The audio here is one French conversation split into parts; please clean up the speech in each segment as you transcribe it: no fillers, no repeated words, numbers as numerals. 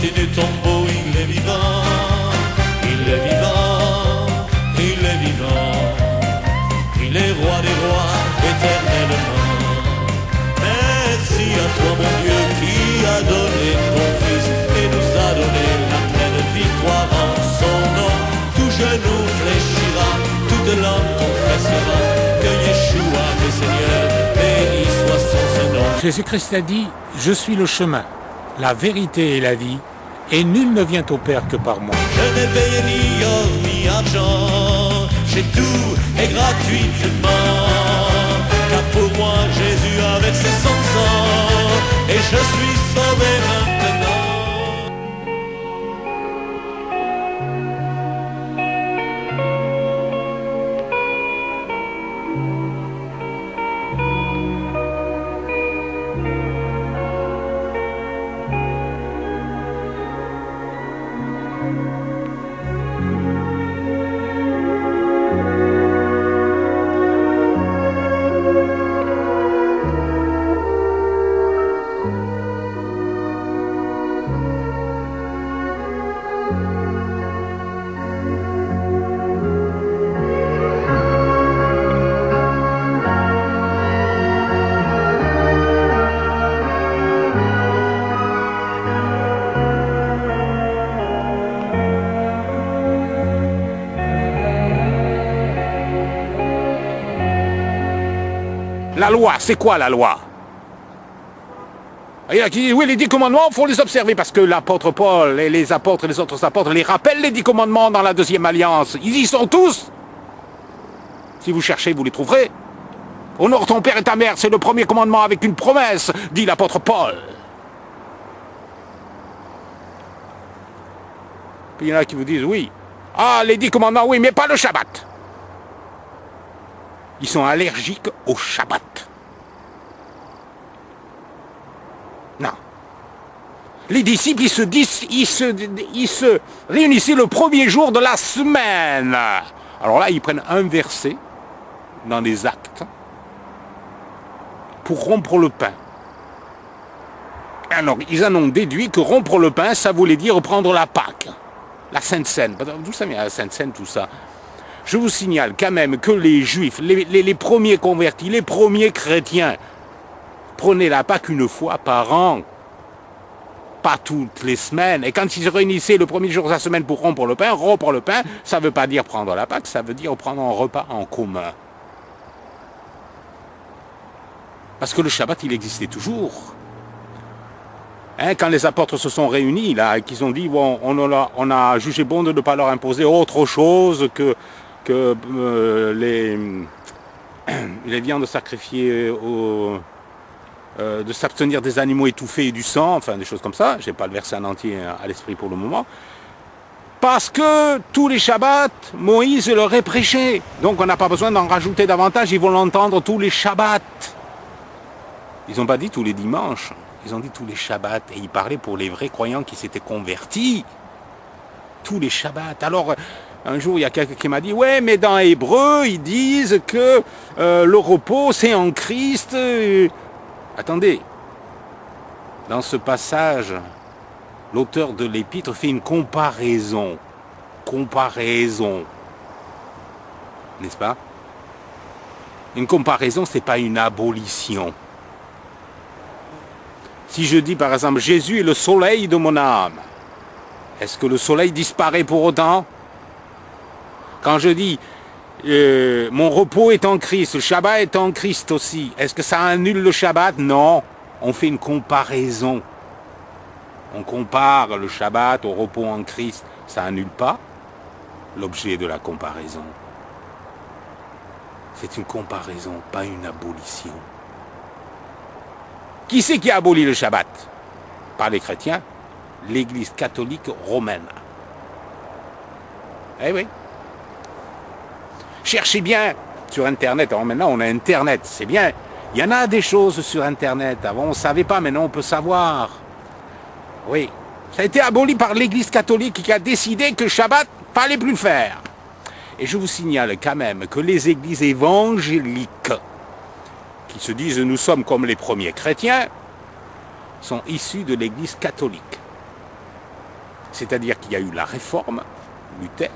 sorti du tombeau, il est vivant, il est vivant, il est vivant, il est roi des rois éternellement. Merci à toi mon Dieu qui a donné ton Fils et nous a donné la pleine victoire en son nom. Tout genou fléchira, toute langue confessera que Yeshua est Seigneur, béni soit son nom. Jésus-Christ a dit, je suis le chemin, la vérité et la vie, et nul ne vient au Père que par moi. Je n'ai payé ni or ni argent, j'ai tout et gratuitement. Car pour moi Jésus a versé son sang, et je suis sauvé maintenant. La loi, c'est quoi la loi? Il y a qui disent, oui, les 10 commandements, il faut les observer, parce que l'apôtre Paul et les apôtres et les autres apôtres les rappellent les 10 commandements dans la deuxième alliance. Ils y sont tous. Si vous cherchez, vous les trouverez. Honore ton père et ta mère, c'est le premier commandement avec une promesse, dit l'apôtre Paul. Puis il y en a qui vous disent, oui, ah, les 10 commandements, oui, mais pas le Shabbat. Ils sont allergiques au Shabbat. Non. Les disciples, ils se réunissaient le premier jour de la semaine. Alors là, ils prennent un verset dans les Actes pour rompre le pain. Alors, ils en ont déduit que rompre le pain, ça voulait dire prendre la Pâque, la Sainte Seine. D'où ça vient la Sainte Seine, tout ça? Je vous signale quand même que les Juifs, les premiers convertis, les premiers chrétiens, prenaient la Pâque une fois par an, pas toutes les semaines. Et quand ils se réunissaient le premier jour de la semaine pour rompre le pain, ça ne veut pas dire prendre la Pâque, ça veut dire prendre un repas en commun. Parce que le Shabbat, il existait toujours. Hein, quand les apôtres se sont réunis, là, qu'ils ont dit, bon, on a jugé bon de ne pas leur imposer autre chose que les viandes sacrifiées, de s'abstenir des animaux étouffés et du sang, enfin des choses comme ça. Je n'ai pas le verset en entier à l'esprit pour le moment. Parce que tous les Shabbats, Moïse leur est prêché. Donc on n'a pas besoin d'en rajouter davantage, ils vont l'entendre tous les Shabbats. Ils n'ont pas dit tous les dimanches, ils ont dit tous les Shabbats. Et ils parlaient pour les vrais croyants qui s'étaient convertis. Tous les Shabbats. Alors, un jour, il y a quelqu'un qui m'a dit, ouais, mais dans Hébreu, ils disent que le repos, c'est en Christ. Attendez. Dans ce passage, l'auteur de l'épître fait une comparaison. Comparaison. N'est-ce pas? Une comparaison, ce n'est pas une abolition. Si je dis, par exemple, Jésus est le soleil de mon âme, est-ce que le soleil disparaît pour autant? Quand je dis mon repos est en Christ, le Shabbat est en Christ aussi, est-ce que ça annule le Shabbat? Non, on fait une comparaison. On compare le Shabbat au repos en Christ, ça annule pas l'objet de la comparaison. C'est une comparaison, pas une abolition. Qui c'est qui a aboli le Shabbat? Pas les chrétiens, l'Église catholique romaine. Eh oui. Cherchez bien sur Internet. Alors maintenant, on a Internet, c'est bien. Il y en a des choses sur Internet. Avant, on ne savait pas, maintenant, on peut savoir. Oui. Ça a été aboli par l'Église catholique qui a décidé que le Shabbat, il ne fallait plus le faire. Et je vous signale quand même que les églises évangéliques, qui se disent « nous sommes comme les premiers chrétiens », sont issues de l'Église catholique. C'est-à-dire qu'il y a eu la réforme, Luther,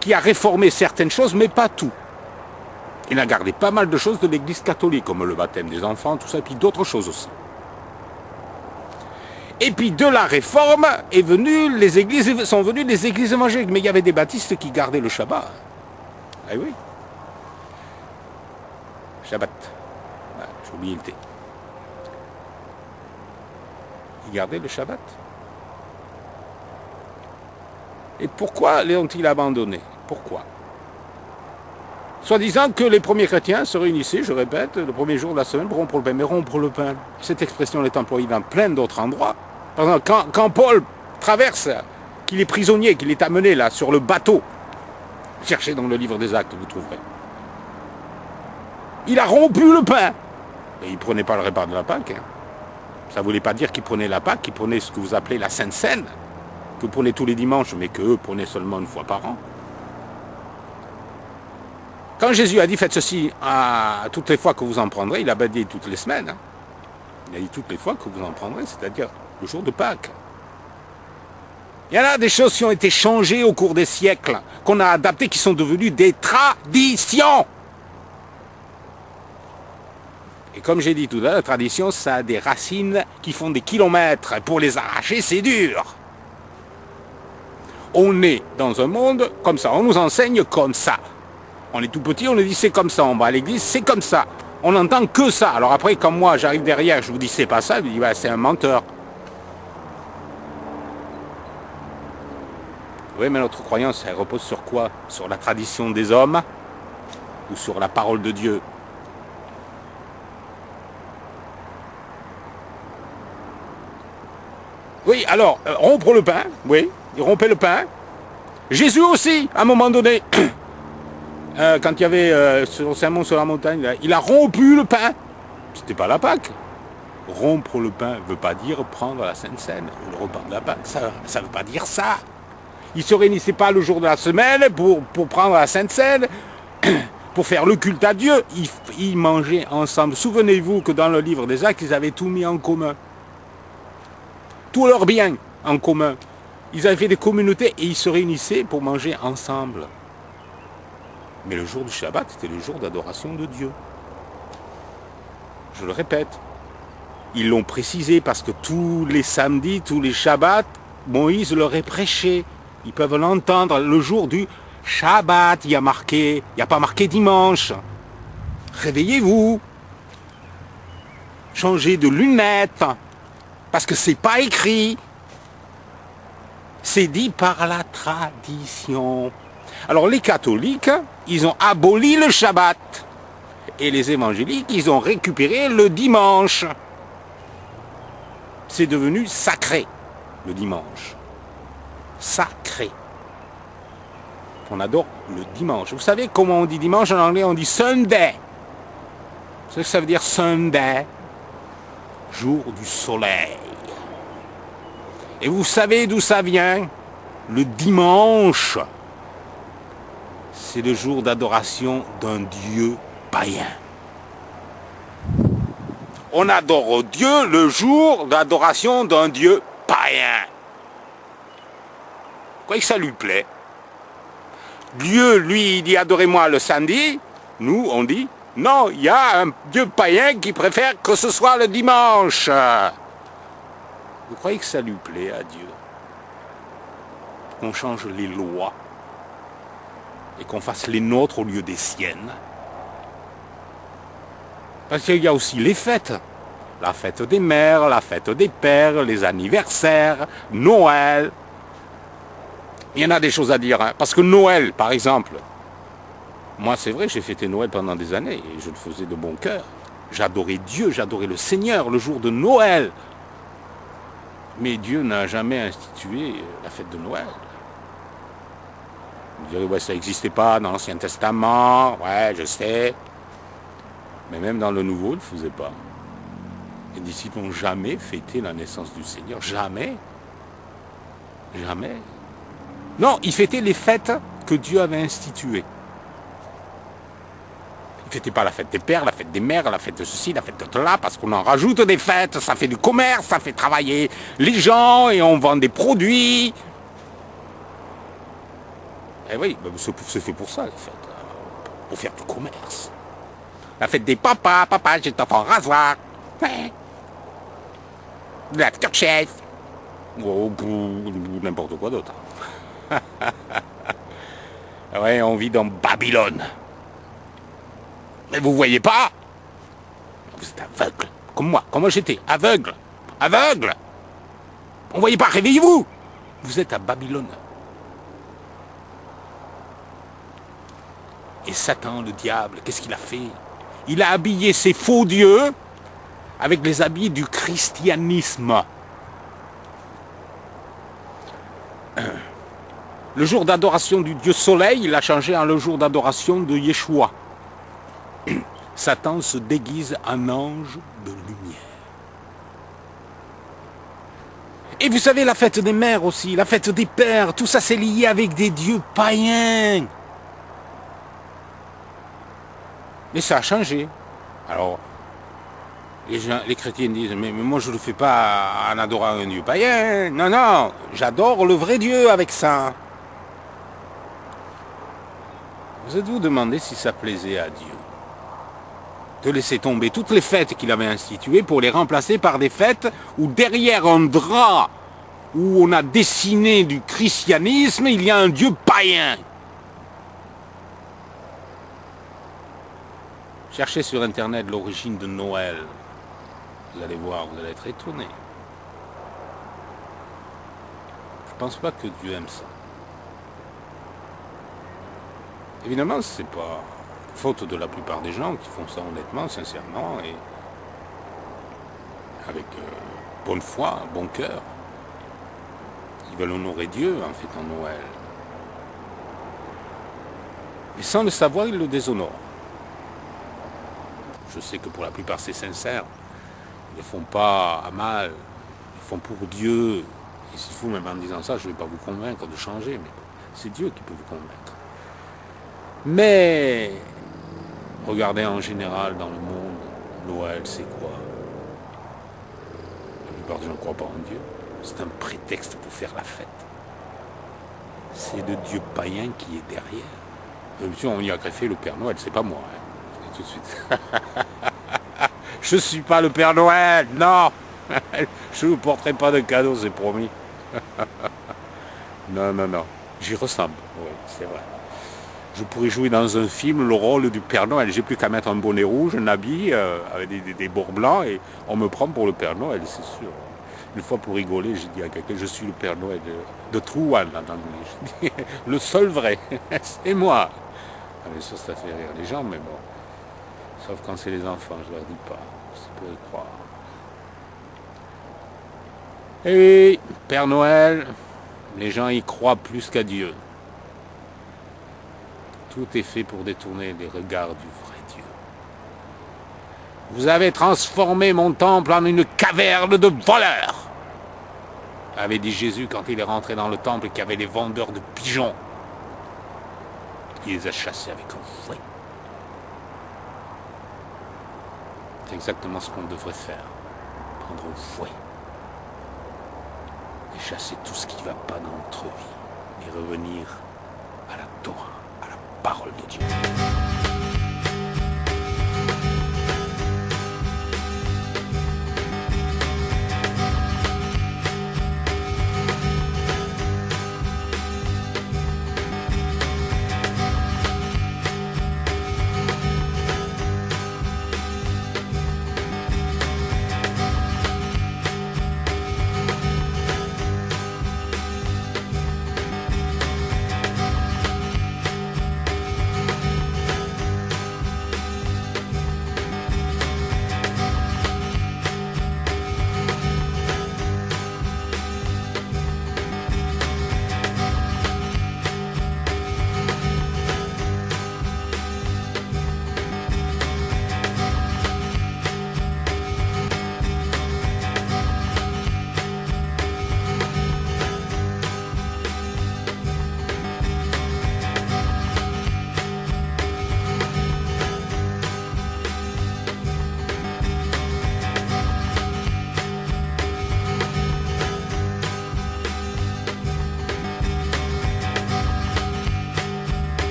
qui a réformé certaines choses, mais pas tout. Il a gardé pas mal de choses de l'Église catholique, comme le baptême des enfants, tout ça, et puis d'autres choses aussi. Et puis de la réforme sont venues les églises évangéliques. Mais il y avait des baptistes qui gardaient le Shabbat. Ah oui. Shabbat. Ah, j'ai oublié le T. Ils gardaient le Shabbat. Et pourquoi l'ont-ils abandonné? Pourquoi? Soi-disant que les premiers chrétiens se réunissaient, je répète, le premier jour de la semaine pour rompre le pain. Mais rompre le pain, cette expression est employée dans plein d'autres endroits. Par exemple, quand Paul traverse, qu'il est prisonnier, qu'il est amené là sur le bateau, cherchez dans le livre des Actes, vous trouverez. Il a rompu le pain. Et il ne prenait pas le repas de la Pâque. Hein. Ça ne voulait pas dire qu'il prenait la Pâque, qu'il prenait ce que vous appelez la Sainte Seine, que vous prenez tous les dimanches, mais qu'eux prenaient seulement une fois par an. Quand Jésus a dit faites ceci à toutes les fois que vous en prendrez, il n'a pas dit toutes les semaines. Hein. Il a dit toutes les fois que vous en prendrez, c'est-à-dire le jour de Pâques. Il y en a des choses qui ont été changées au cours des siècles, qu'on a adaptées, qui sont devenues des traditions. Et comme j'ai dit tout à l'heure, la tradition, ça a des racines qui font des kilomètres. Et pour les arracher, c'est dur. On est dans un monde comme ça, on nous enseigne comme ça. On est tout petit, on nous dit c'est comme ça, on va à l'église, c'est comme ça. On n'entend que ça. Alors après, comme moi, j'arrive derrière, je vous dis c'est pas ça, je vous dis bah, c'est un menteur. Oui, mais notre croyance, elle repose sur quoi? Sur la tradition des hommes ou sur la parole de Dieu? Oui, alors, rompre le pain, oui, il rompait le pain. Jésus aussi, à un moment donné, quand il y avait son sermon sur la montagne, là, il a rompu le pain. C'était pas la Pâque. Rompre le pain ne veut pas dire prendre la Sainte Seine, le repas de la Pâque, ça ne veut pas dire ça. Ils ne se réunissaient pas le jour de la semaine pour prendre la Sainte Seine, pour faire le culte à Dieu. Ils mangeaient ensemble. Souvenez-vous que dans le livre des Actes, ils avaient tout mis en commun. Tous leurs biens en commun. Ils avaient fait des communautés et ils se réunissaient pour manger ensemble. Mais le jour du Shabbat, c'était le jour d'adoration de Dieu. Je le répète. Ils l'ont précisé parce que tous les samedis, tous les Shabbats, Moïse leur est prêché. Ils peuvent l'entendre le jour du Shabbat. Il y a pas marqué dimanche. Réveillez-vous. Changez de lunettes. Parce que c'est pas écrit. C'est dit par la tradition. Alors les catholiques, ils ont aboli le Shabbat. Et les évangéliques, ils ont récupéré le dimanche. C'est devenu sacré, le dimanche. Sacré. On adore le dimanche. Vous savez comment on dit dimanche en anglais? On dit Sunday. Vous savez ce que ça veut dire Sunday? Jour du soleil. Et vous savez d'où ça vient? Le dimanche, c'est le jour d'adoration d'un dieu païen. On adore Dieu le jour d'adoration d'un dieu païen. Vous croyez que ça lui plaît? Dieu, lui, il dit adorez-moi le samedi. Nous, on dit non, il y a un dieu païen qui préfère que ce soit le dimanche. Vous croyez que ça lui plaît à Dieu? Qu'on change les lois et qu'on fasse les nôtres au lieu des siennes? Parce qu'il y a aussi les fêtes. La fête des mères, la fête des pères, les anniversaires, Noël. Il y en a des choses à dire. Hein. Parce que Noël, par exemple, moi c'est vrai, j'ai fêté Noël pendant des années et je le faisais de bon cœur. J'adorais Dieu, j'adorais le Seigneur le jour de Noël. Mais Dieu n'a jamais institué la fête de Noël. Vous direz, ouais, ça n'existait pas dans l'Ancien Testament, ouais, je sais. Mais même dans le Nouveau, il ne le faisait pas. Les disciples n'ont jamais fêté la naissance du Seigneur. Jamais. Jamais. Non, ils fêtaient les fêtes que Dieu avait instituées. Ne fêtez pas la fête des pères, la fête des mères, la fête de ceci, la fête de cela, parce qu'on en rajoute des fêtes, ça fait du commerce, ça fait travailler les gens et on vend des produits. Eh oui, c'est fait pour ça, les fêtes, pour faire du commerce. La fête des papas, papa, j'ai t'enfant rasoir. Ouais. L'aftershave. Ou n'importe quoi d'autre. Ouais, on vit dans Babylone. Mais vous voyez pas? Vous êtes aveugle. Comme moi j'étais. Aveugle. Aveugle. On voyait pas, réveillez-vous. Vous êtes à Babylone. Et Satan, le diable, qu'est-ce qu'il a fait? Il a habillé ses faux dieux avec les habits du christianisme. Le jour d'adoration du dieu soleil, il a changé en le jour d'adoration de Yeshua. Satan se déguise en ange de lumière. Et vous savez, la fête des mères aussi, la fête des pères, tout ça c'est lié avec des dieux païens. Mais ça a changé. Alors, les chrétiens disent, mais moi je ne le fais pas en adorant un dieu païen. Non, non, j'adore le vrai Dieu avec ça. Vous êtes-vous demandé si ça plaisait à Dieu de laisser tomber toutes les fêtes qu'il avait instituées pour les remplacer par des fêtes où derrière un drap où on a dessiné du christianisme, il y a un Dieu païen. Cherchez sur Internet l'origine de Noël. Vous allez voir, vous allez être étonné. Je ne pense pas que Dieu aime ça. Évidemment, c'est pas faute de la plupart des gens qui font ça honnêtement, sincèrement et avec bonne foi, bon cœur. Ils veulent honorer Dieu en fêtant Noël. Et sans le savoir, ils le déshonorent. Je sais que pour la plupart c'est sincère. Ils ne font pas à mal. Ils font pour Dieu. Et s'il faut, même en disant ça, je ne vais pas vous convaincre de changer, mais c'est Dieu qui peut vous convaincre. Mais regardez en général dans le monde, Noël c'est quoi? La plupart des gens ne croient pas en Dieu. C'est un prétexte pour faire la fête. C'est le Dieu païen qui est derrière. Bien sûr, on y a greffé le Père Noël, c'est pas moi. Hein. Je dis tout de suite. Je suis pas le Père Noël, non. Je ne vous porterai pas de cadeaux, c'est promis. Non, non, non. J'y ressemble, oui, c'est vrai. Je pourrais jouer dans un film le rôle du Père Noël. J'ai plus qu'à mettre un bonnet rouge, un habit avec des bords blancs et on me prend pour le Père Noël, c'est sûr. Une fois pour rigoler, j'ai dit à quelqu'un, je suis le Père Noël de True One en anglais. Je dis, le seul vrai, c'est moi. Ah, bien sûr, ça fait rire les gens, mais bon. Sauf quand c'est les enfants, je leur dis pas. Ça peut y croire. Et oui, Père Noël, les gens y croient plus qu'à Dieu. Tout est fait pour détourner les regards du vrai Dieu. Vous avez transformé mon temple en une caverne de voleurs, avait dit Jésus quand il est rentré dans le temple et qu'il y avait les vendeurs de pigeons. Il les a chassés avec un fouet. C'est exactement ce qu'on devrait faire. Prendre un fouet. Et chasser tout ce qui ne va pas dans notre vie. Et revenir à la Torah, à la parole de Dieu.